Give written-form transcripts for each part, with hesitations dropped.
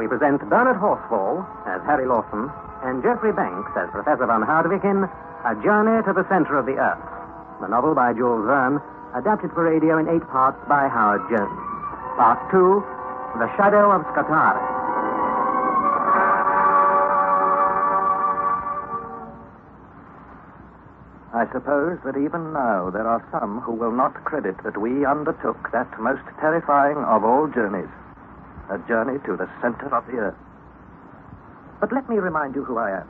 we present Bernard Horsfall as Harry Lawson and Geoffrey Banks as Professor von Hardwick in A Journey to the Center of the Earth, the novel by Jules Verne, adapted for radio in 8 parts by Howard Jones. Part 2, The Shadow of Scapari. I suppose that even now there are some who will not credit that we undertook that most terrifying of all journeys, a journey to the center of the earth. But let me remind you who I am.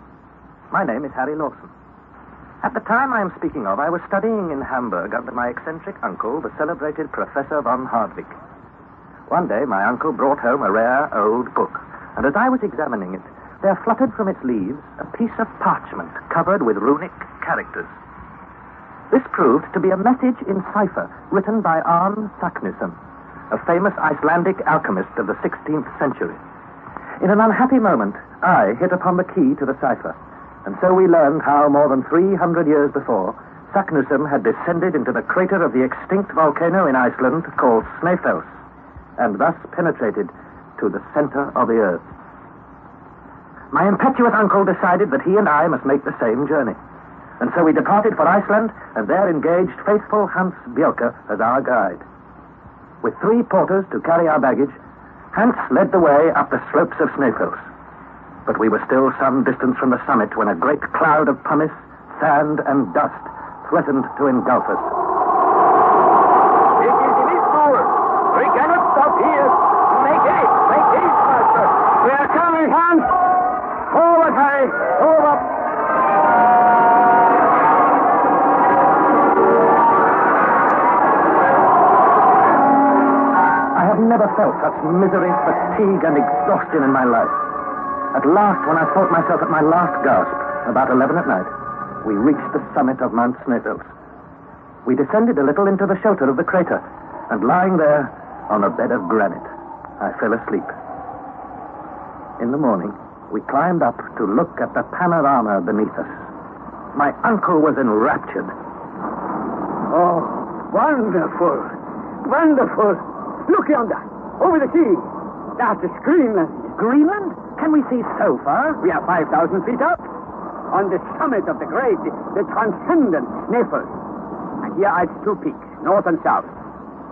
My name is Harry Lawson. At the time I am speaking of, I was studying in Hamburg under my eccentric uncle, the celebrated Professor von Hardwick. One day my uncle brought home a rare old book, and as I was examining it, there fluttered from its leaves a piece of parchment covered with runic characters. This proved to be a message in cipher written by Arne Saknussemm, a famous Icelandic alchemist of the 16th century. In an unhappy moment, I hit upon the key to the cipher, and so we learned how more than 300 years before, Saknussemm had descended into the crater of the extinct volcano in Iceland called Snæfell, and thus penetrated to the center of the earth. My impetuous uncle decided that he and I must make the same journey. And so we departed for Iceland, and there engaged faithful Hans Bjelke as our guide. With 3 porters to carry our baggage, Hans led the way up the slopes of Snæfell. But we were still some distance from the summit when a great cloud of pumice, sand, and dust threatened to engulf us. It is in its power. We cannot stop here. Make haste, master. We are coming, Hans. Forward, Harry. Forward. I have never felt such misery, fatigue, and exhaustion in my life. At last, when I thought myself at my last gasp, about 11 at night, we reached the summit of Mount Snæfell. We descended a little into the shelter of the crater, and lying there on a bed of granite, I fell asleep. In the morning, we climbed up to look at the panorama beneath us. My uncle was enraptured. Oh, wonderful. Wonderful. Look yonder, over the sea. That is Greenland. Greenland? Can we see so far? We are 5,000 feet up. On the summit of the great, the transcendent Snæfell. And here are its 2 peaks, north and south.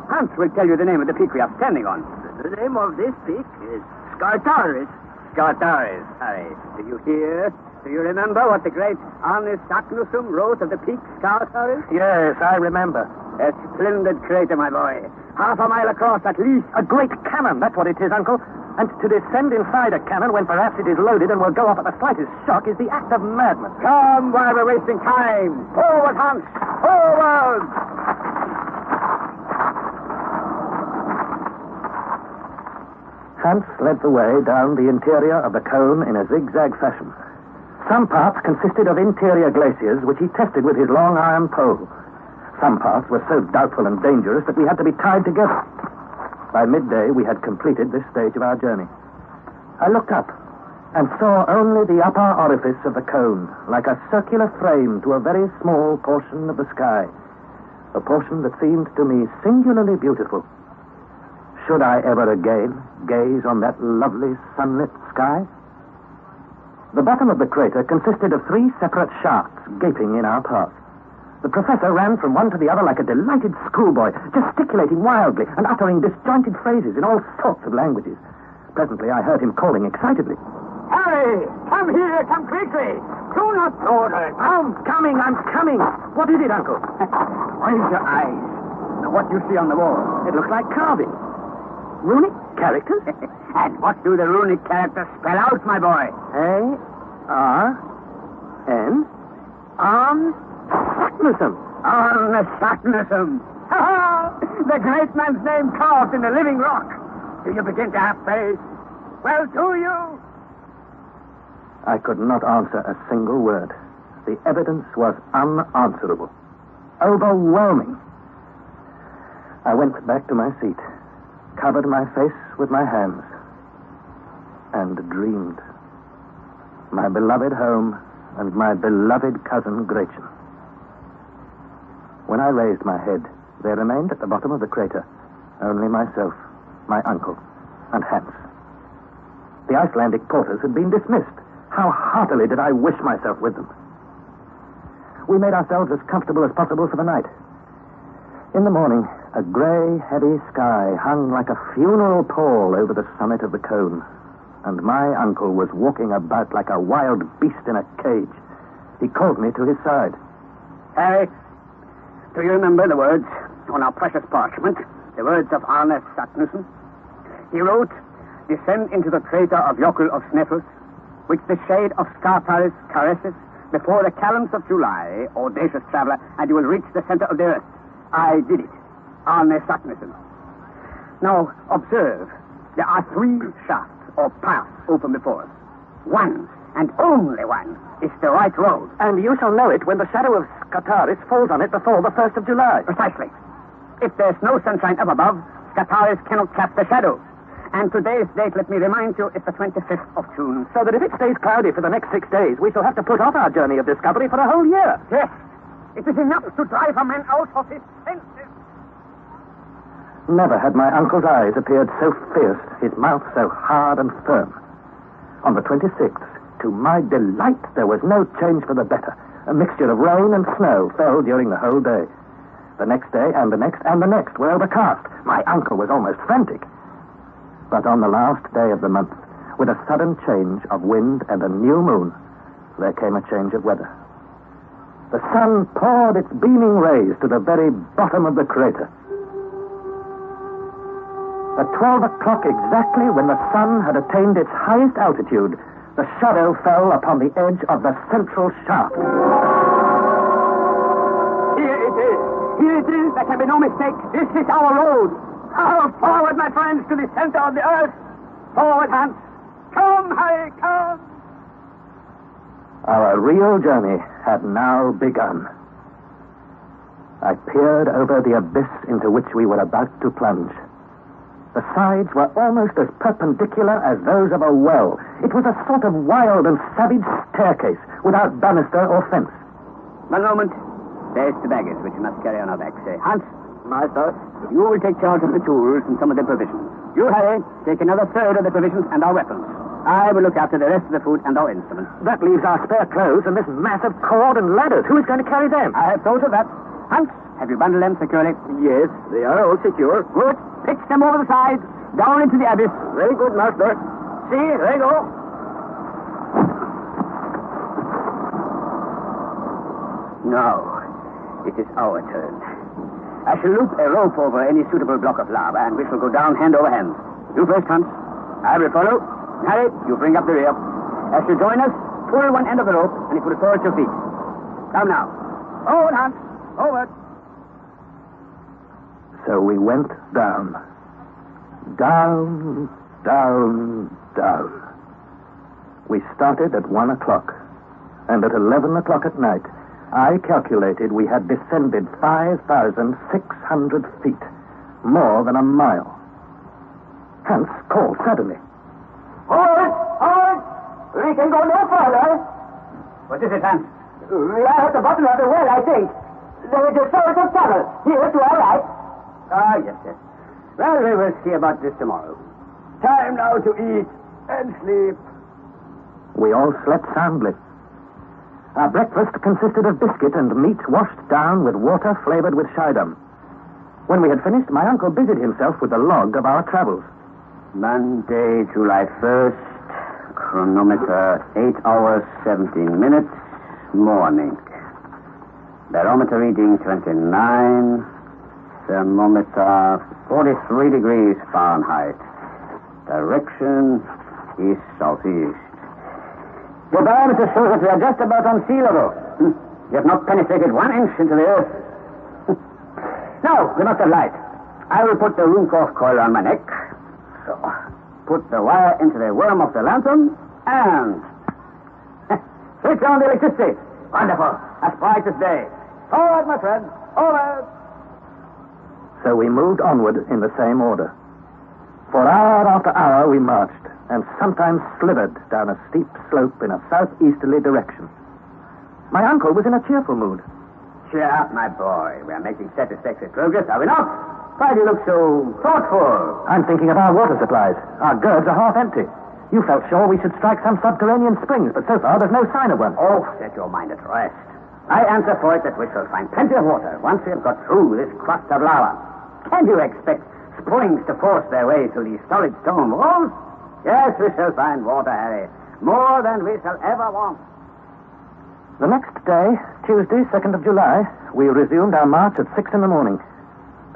Hans will tell you the name of the peak we are standing on. The name of this peak is Scapari. Scapari, Harry. Do you hear? Do you remember what the great Arne Saknussemm wrote of the peak Scapari? Yes, I remember. A splendid crater, my boy. Half a mile across, at least. A great cannon, that's what it is, Uncle. And to descend inside a cannon when perhaps it is loaded and will go off at the slightest shock is the act of madness. Come, while we're wasting time. Forward, Hans. Forward! Hans led the way down the interior of the cone in a zigzag fashion. Some parts consisted of interior glaciers, which he tested with his long iron pole. Some parts were so doubtful and dangerous that we had to be tied together. By midday, we had completed this stage of our journey. I looked up and saw only the upper orifice of the cone, like a circular frame to a very small portion of the sky, a portion that seemed to me singularly beautiful. Should I ever again gaze on that lovely sunlit sky? The bottom of the crater consisted of 3 separate shafts gaping in our path. The professor ran from one to the other like a delighted schoolboy, gesticulating wildly and uttering disjointed phrases in all sorts of languages. Presently, I heard him calling excitedly. Harry, come here, come quickly. Do not order. I'm coming. What is it, Uncle? Raise your eyes. Now, what do you see on the wall? It looks like carving. Runic characters? And what do the runic characters spell out, my boy? A-R-N. Arne Saknussemm. Arne Saknussemm. The great man's name carved in the living rock. Do you begin to have faith? Well, do you? I could not answer a single word. The evidence was unanswerable. Overwhelming. I went back to my seat, covered my face with my hands, and dreamed. My beloved home and my beloved cousin Gretchen. When I raised my head, there remained at the bottom of the crater only myself, my uncle, and Hans. The Icelandic porters had been dismissed. How heartily did I wish myself with them. We made ourselves as comfortable as possible for the night. In the morning, a grey, heavy sky hung like a funeral pall over the summit of the cone, and my uncle was walking about like a wild beast in a cage. He called me to his side. Harry, do you remember the words on our precious parchment? The words of Arne Saknussemm? He wrote, "Descend into the crater of Jökull of Snæfellsnes, which the shade of Scapari caresses, before the calends of July, audacious traveler, and you will reach the center of the earth." I did it. Arne Saknussemm. Now, observe. There are 3 shafts or paths open before us. One, and only one, is the right road. And you shall know it when the shadow of Scapari falls on it before the 1st of July. Precisely. If there's no sunshine up above, Scapari cannot cast the shadow. And today's date, let me remind you, is the 25th of June. So that if it stays cloudy for the next 6 days, we shall have to put off our journey of discovery for a whole year. Yes. It is enough to drive a man out of his senses. Never had my uncle's eyes appeared so fierce, his mouth so hard and firm. On the 26th, to my delight, there was no change for the better. A mixture of rain and snow fell during the whole day. The next day, and the next, and the next were overcast. My uncle was almost frantic. But on the last day of the month, with a sudden change of wind and a new moon, there came a change of weather. The sun poured its beaming rays to the very bottom of the crater. At 12 o'clock exactly, when the sun had attained its highest altitude, the shadow fell upon the edge of the central shaft. Here it is. Here it is. There can be no mistake. This is our road. Now, forward, my friends, to the center of the earth. Forward, Hans. Come, Harry, come. Our real journey had now begun. I peered over the abyss into which we were about to plunge. The sides were almost as perpendicular as those of a well. It was a sort of wild and savage staircase, without banister or fence. One moment. There's the baggage which we must carry on our backs. Hans, Master, you will take charge of the tools and some of the provisions. You, Harry, take another third of the provisions and our weapons. I will look after the rest of the food and our instruments. That leaves our spare clothes and this mass of cord and ladders. Who is going to carry them? I have thought of that. Hans, have you bundled them securely? Yes, they are all secure. Good. Pitch them over the side, down into the abyss. Very good, Master. See, there you go. Now, it is our turn. I shall loop a rope over any suitable block of lava, and we shall go down hand over hand. You first, Hans. I will follow. Harry, you bring up the rear. As you join us, pull one end of the rope, and it will fall at your feet. Come now. Forward, Hans. Forward. So we went down. Down, down, down. We started at 1 o'clock, and at 11 o'clock at night, I calculated we had descended 5,600 feet, more than a mile. Hans called suddenly. Hold! Hold! We can go no further. What is it, Hans? We are at the bottom of the well, I think. There is a sort of tunnel here to our right. Ah, yes, yes. Well, we will see about this tomorrow. Time now to eat and sleep. We all slept soundly. Our breakfast consisted of biscuit and meat washed down with water flavored with Schiedam. When we had finished, my uncle busied himself with the log of our travels. Monday, July 1st. Chronometer 8 hours, 17 minutes. Morning. Barometer reading 29. Thermometer 43 degrees Fahrenheit. Direction east-southeast. Your barometer shows that we are just about on sea level. You have not penetrated 1 inch into the earth. Now, we must have light. I will put the Ruhmkorff coil on my neck. So, put the wire into the worm of the lantern, and switch on the electricity. Wonderful. As bright as day. Forward, my friend. Forward. So we moved onward in the same order. For hour after hour we marched, and sometimes slithered down a steep slope in a southeasterly direction. My uncle was in a cheerful mood. Cheer up, my boy. We are making satisfactory progress, are we not? Why do you look so thoughtful? I'm thinking of our water supplies. Our gourds are half empty. You felt sure we should strike some subterranean springs, but so far there's no sign of one. Oh, set your mind at rest. I answer for it that we shall find plenty of water once we have got through this crust of lava. Can you expect springs to force their way through these solid stone walls? Yes, we shall find water, Harry. More than we shall ever want. The next day, Tuesday, 2nd of July, we resumed our march at 6 in the morning.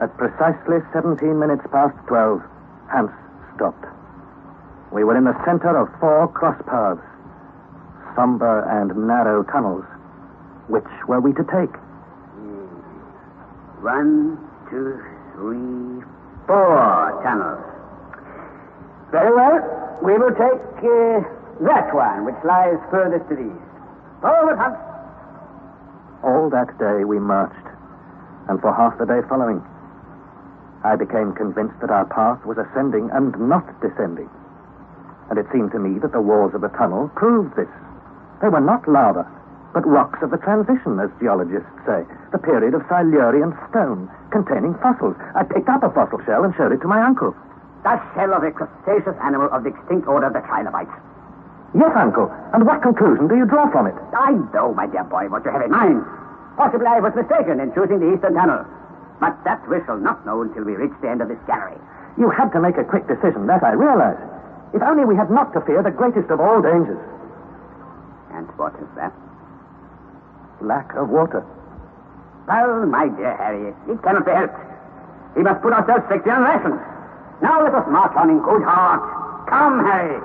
At precisely 17 minutes past 12, Hans stopped. We were in the center of 4 cross paths, somber and narrow tunnels. Which were we to take? 1, 2, 3, 4 tunnels. Very well. We will take that one, which lies furthest to the east. Forward, Hans. All that day we marched, and for half the day following, I became convinced that our path was ascending and not descending. And it seemed to me that the walls of the tunnel proved this. They were not lava, but rocks of the transition, as geologists say, the period of Silurian stone, containing fossils. I picked up a fossil shell and showed it to my uncle. The shell of a crustaceous animal of the extinct order of the trilobites. Yes, uncle. And what conclusion do you draw from it? I know, my dear boy, what you have in mind. Possibly I was mistaken in choosing the eastern tunnel. But that we shall not know until we reach the end of this gallery. You had to make a quick decision, that I realize. If only we had not to fear the greatest of all dangers. And what is that? Lack of water. Well, my dear Harry, it cannot be helped. We must put ourselves strictly on rations. Now let us march on in good heart. Come, Harry.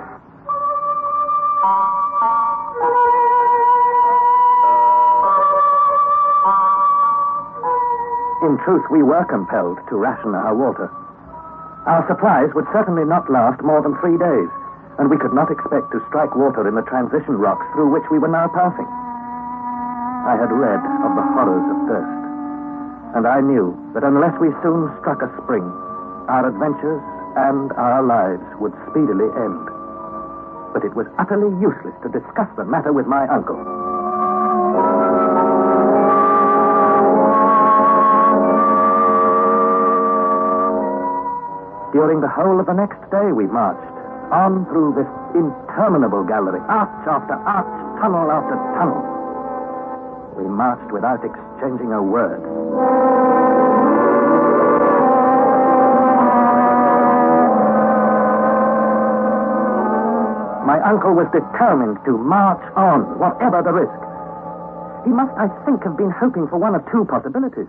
In truth, we were compelled to ration our water. Our supplies would certainly not last more than 3 days, and we could not expect to strike water in the transition rocks through which we were now passing. I had read of the horrors of thirst, and I knew that unless we soon struck a spring, our adventures and our lives would speedily end. But it was utterly useless to discuss the matter with my uncle. During the whole of the next day we marched, on through this interminable gallery, arch after arch, tunnel after tunnel. We marched without exchanging a word. My uncle was determined to march on, whatever the risk. He must, I think, have been hoping for one of 2 possibilities.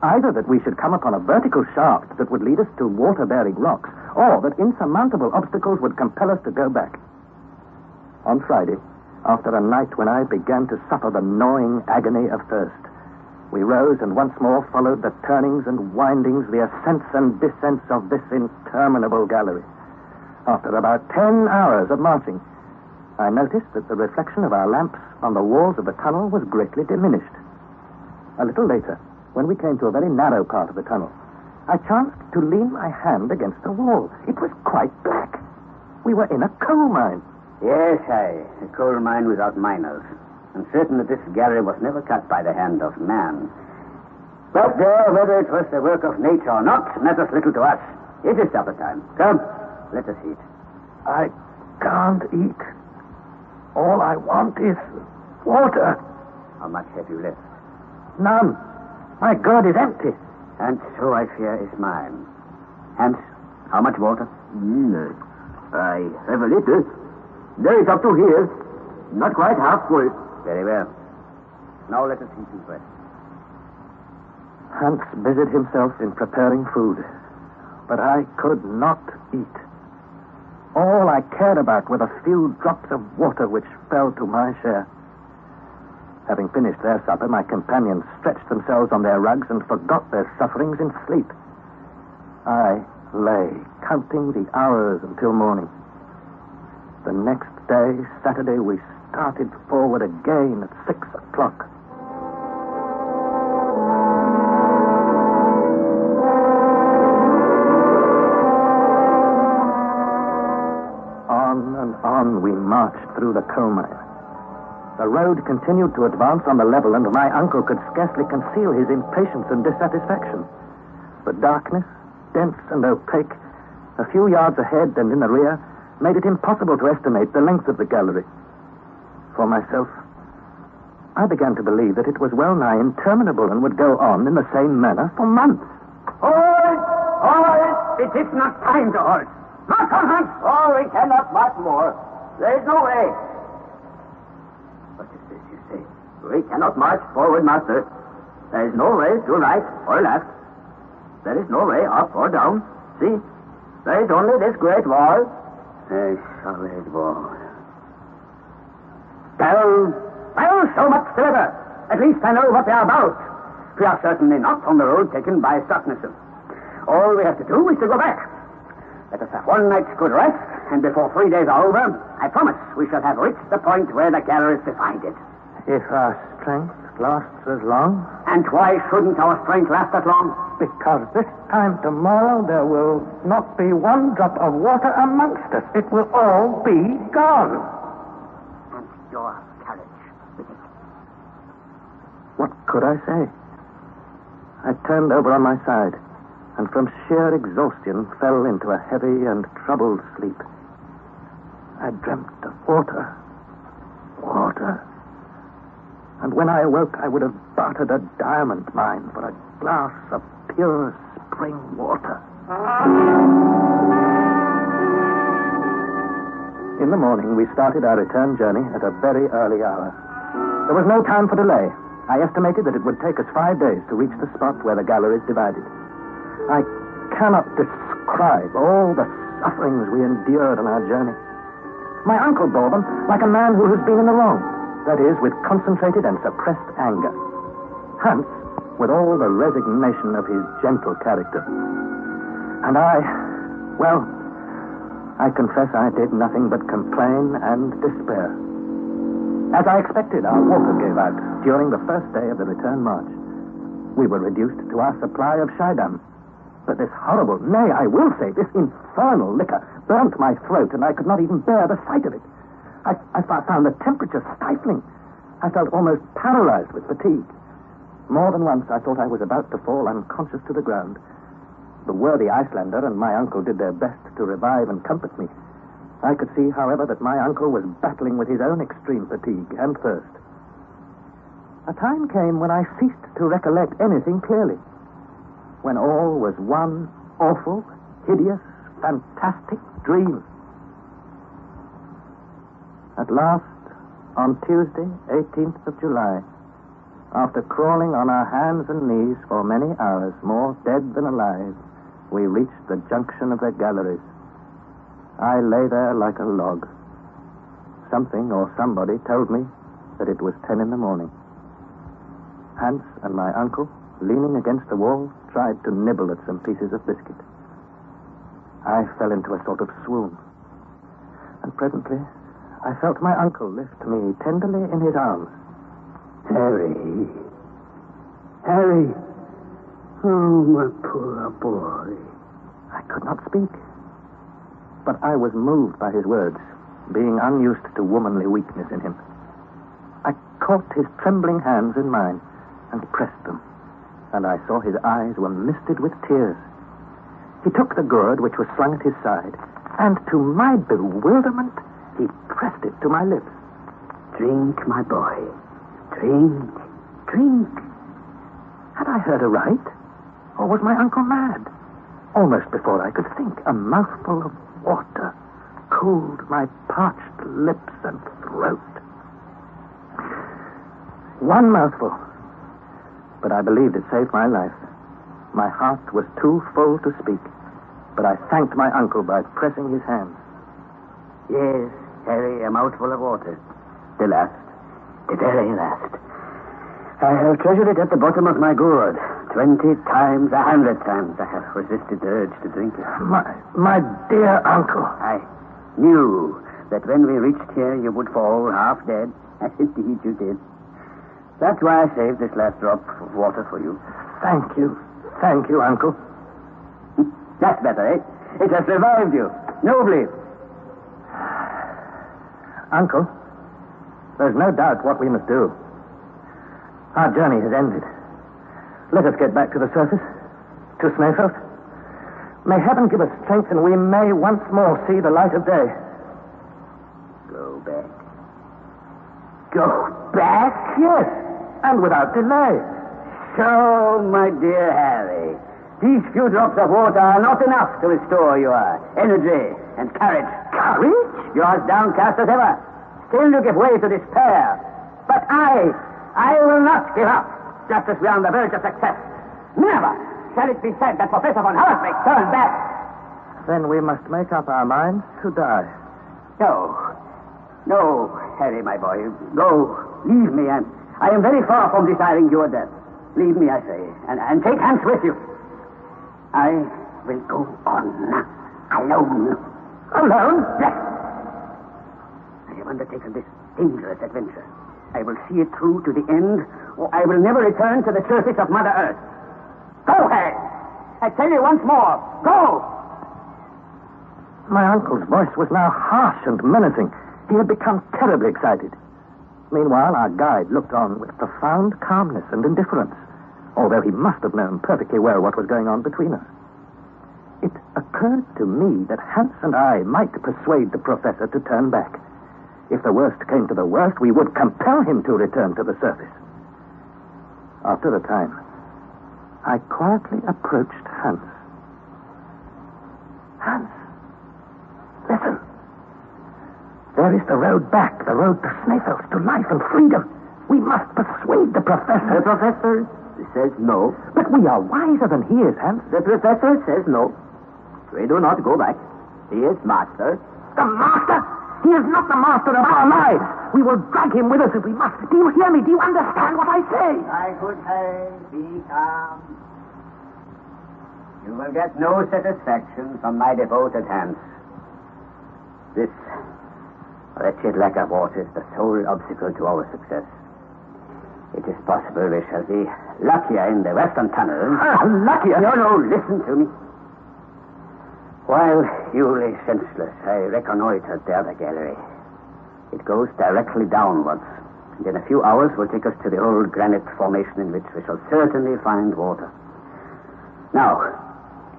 Either that we should come upon a vertical shaft that would lead us to water-bearing rocks, or that insurmountable obstacles would compel us to go back. On Friday, after a night when I began to suffer the gnawing agony of thirst, we rose and once more followed the turnings and windings, the ascents and descents of this interminable gallery. After about 10 hours of marching, I noticed that the reflection of our lamps on the walls of the tunnel was greatly diminished. A little later, when we came to a very narrow part of the tunnel, I chanced to lean my hand against the wall. It was quite black. We were in a coal mine. Yes, Harry, a coal mine without miners. I'm certain that this gallery was never cut by the hand of man. But whether it was the work of nature or not matters little to us. It is supper time. Come, let us eat. I can't eat. All I want is water. How much have you left? None. My gourd is empty. And so I fear is mine. Hans, how much water? I have a little. There is up to here. Not quite half full. Very well. Now let us eat and rest. Hans busied himself in preparing food, but I could not eat. All I cared about were the few drops of water which fell to my share. Having finished their supper, my companions stretched themselves on their rugs and forgot their sufferings in sleep. I lay, counting the hours until morning. The next day, Saturday, we started forward again at 6 o'clock. On and on we marched through the coal mine. The road continued to advance on the level, and my uncle could scarcely conceal his impatience and dissatisfaction. The darkness, dense and opaque, a few yards ahead and in the rear, made it impossible to estimate the length of the gallery. For myself, I began to believe that it was well nigh interminable and would go on in the same manner for months. Halt! Halt! It is not time to halt. March on, Hans! Oh, we cannot march more. There is no way. What is this you say? We cannot march forward, master. There is no way to right or left. There is no way up or down. See? There is only this great wall. A solid wall. Well, so much the better. At least I know what they are about. We are certainly not on the road taken by Stocknessel. All we have to do is to go back. Let us have one night's good rest, and before 3 days are over, I promise we shall have reached the point where the gallery is divided. If our strength lasts as long? And why shouldn't our strength last that long? Because this time tomorrow there will not be one drop of water amongst us. It will all be gone. And your carriage with it. What could I say? I turned over on my side, and from sheer exhaustion fell into a heavy and troubled sleep. I dreamt of water. Water. And when I awoke, I would have bartered a diamond mine for a glass of pure spring water. In the morning, we started our return journey at a very early hour. There was no time for delay. I estimated that it would take us 5 days to reach the spot where the gallery is divided. I cannot describe all the sufferings we endured on our journey. My uncle bore them like a man who has been in the wrong. That is, with concentrated and suppressed anger. Hans, with all the resignation of his gentle character. And I confess I did nothing but complain and despair. As I expected, our water gave out during the first day of the return march. We were reduced to our supply of Schiedam. But this horrible, nay, I will say, this infernal liquor burnt my throat, and I could not even bear the sight of it. I found the temperature stifling. I felt almost paralyzed with fatigue. More than once I thought I was about to fall unconscious to the ground. The worthy Icelander and my uncle did their best to revive and comfort me. I could see, however, that my uncle was battling with his own extreme fatigue and thirst. A time came when I ceased to recollect anything clearly. When all was one awful, hideous, fantastic dream. At last, on Tuesday, 18th of July, after crawling on our hands and knees for many hours, more dead than alive, we reached the junction of the galleries. I lay there like a log. Something or somebody told me that it was 10 in the morning. Hans and my uncle, leaning against the wall, tried to nibble at some pieces of biscuit. I fell into a sort of swoon, and presently I felt my uncle lift me tenderly in his arms. Harry. Harry. Oh, my poor boy. I could not speak, but I was moved by his words, being unused to womanly weakness in him. I caught his trembling hands in mine and pressed them, and I saw his eyes were misted with tears. He took the gourd which was slung at his side, and to my bewilderment, he pressed it to my lips. Drink, my boy. Drink. Drink. Had I heard aright? Or was my uncle mad? Almost before I could think, a mouthful of water cooled my parched lips and throat. One mouthful, but I believed it saved my life. My heart was too full to speak, but I thanked my uncle by pressing his hand. Yes, Harry, a mouthful of water. The last. The very last. I have treasured it at the bottom of my gourd. 20 times, 100 times I have resisted the urge to drink it. My dear uncle. I knew that when we reached here you would fall half dead. Indeed you did. That's why I saved this last drop of water for you. Thank you. Thank you, uncle. That's better, eh? It has revived you. Nobly. Uncle, there's no doubt what we must do. Our journey has ended. Let us get back to the surface, to Snæfell. May heaven give us strength, and we may once more see the light of day. Go back? Yes, and without delay. So, my dear Harry, these few drops of water are not enough to restore your energy and courage. Courage? You're as downcast as ever. Still you give way to despair. But I will not give up, just as we're on the verge of success. Never shall it be said that Professor von Hartwig turned back. Then we must make up our minds to die. No, Harry, my boy. Go. Leave me. I am very far from desiring your death. Leave me, I say, and take Hans with you. I will go on alone. Alone? Yes. I have undertaken this dangerous adventure. I will see it through to the end, or I will never return to the surface of Mother Earth. Go, Harry! I tell you once more, go! My uncle's voice was now harsh and menacing. He had become terribly excited. Meanwhile, our guide looked on with profound calmness and indifference, although he must have known perfectly well what was going on between us. It occurred to me that Hans and I might persuade the professor to turn back. If the worst came to the worst, we would compel him to return to the surface. After a time, I quietly approached Hans. Hans, listen. There is the road back, the road to Sneffels, to life and freedom. We must persuade the professor. The professor says no. But we are wiser than he is, Hans. The professor says no. We do not go back. He is master. The master? He is not the master of our lives. We will drag him with us if we must. Do you hear me? Do you understand what I say? My good Harry, be calm. You will get no satisfaction from my devoted Hans. This wretched lack of water is the sole obstacle to our success. It is possible we shall be luckier in the western tunnel. Luckier? No, listen to me. While you lay senseless, I reconnoitered the other gallery. It goes directly downwards, and in a few hours will take us to the old granite formation in which we shall certainly find water. Now,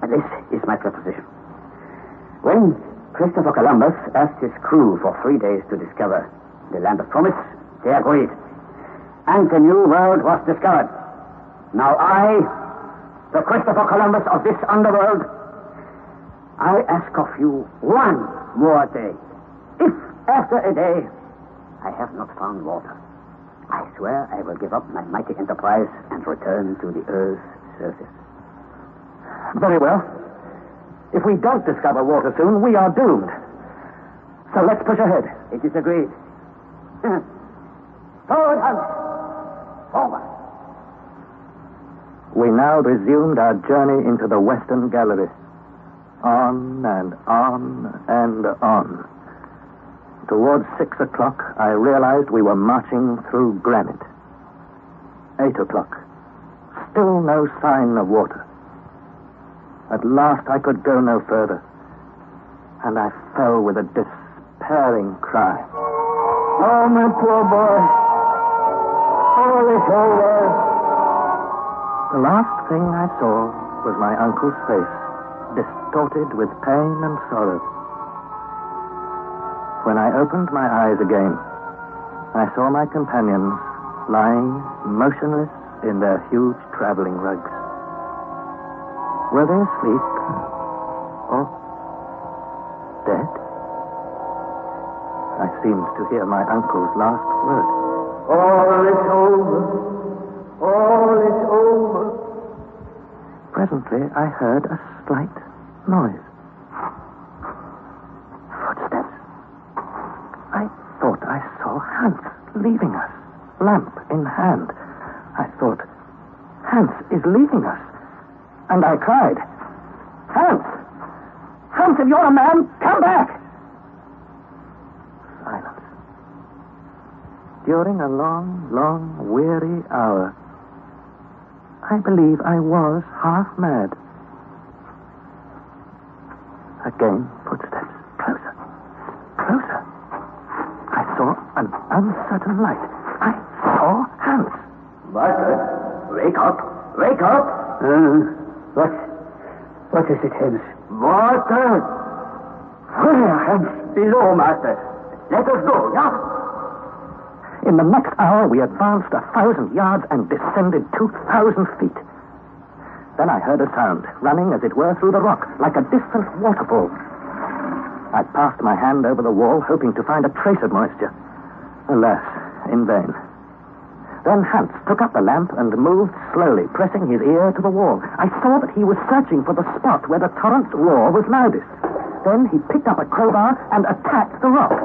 this is my proposition. When Christopher Columbus asked his crew for 3 days to discover the land of promise, they agreed. And the new world was discovered. Now I, the Christopher Columbus of this underworld, I ask of you one more day. If after a day I have not found water, I swear I will give up my mighty enterprise and return to the Earth's surface. Very well. If we don't discover water soon, we are doomed. So let's push ahead. It is agreed. Forward, Hans. Forward. We now resumed our journey into the western gallery. On and on and on. Towards 6 o'clock, I realized we were marching through granite. 8 o'clock. Still no sign of water. At last I could go no further, and I fell with a despairing cry. Oh, my poor boy. All is over. The last thing I saw was my uncle's face, distorted with pain and sorrow. When I opened my eyes again, I saw my companions lying motionless in their huge traveling rugs. Were they asleep or dead? I seemed to hear my uncle's last word. All is over. All is over. Presently, I heard a slight noise. Footsteps. I thought I saw Hans leaving us, lamp in hand. I thought, Hans is leaving us. And I cried, Hans! Hans, if you're a man, come back! Silence. During a long, weary hour, I believe I was half mad. Again, footsteps. Closer. Closer. I saw an uncertain light. I saw Hans. Master, wake up. Wake up. What is it, Hans? Water! Where, Hans? Below, Master. Let us go, yeah? In the next hour, we advanced 1,000 yards and descended 2,000 feet. Then I heard a sound, running, as it were, through the rock, like a distant waterfall. I passed my hand over the wall, hoping to find a trace of moisture. Alas, in vain. Then Hans took up the lamp and moved slowly, pressing his ear to the wall. I saw that he was searching for the spot where the torrent's roar was loudest. Then he picked up a crowbar and attacked the rock.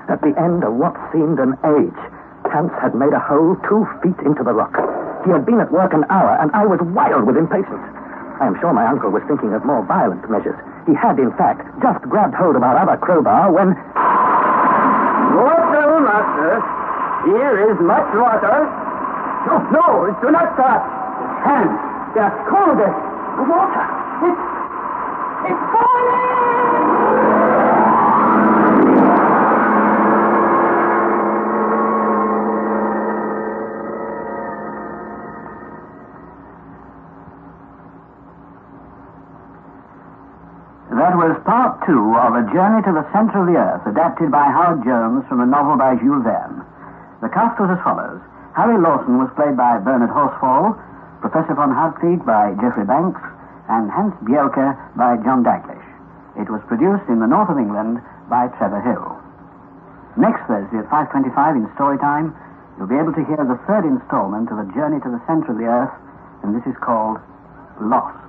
At the end of what seemed an age, Hans had made a hole 2 feet into the rock. He had been at work an hour, and I was wild with impatience. I am sure my uncle was thinking of more violent measures. He had, in fact, just grabbed hold of our other crowbar when... Water, master. Here is much water. No, do not touch. Hands, they are cold. The water, it's boiling! That was part 2 of A Journey to the Center of the Earth, adapted by Howard Jones from a novel by Jules Verne. The cast was as follows. Harry Lawson was played by Bernard Horsfall, Professor von Hartwig by Geoffrey Banks, and Hans Bjelke by John Daglish. It was produced in the north of England by Trevor Hill. Next Thursday at 5:25 in Storytime, you'll be able to hear the 3rd installment of A Journey to the Center of the Earth, and this is called Lost.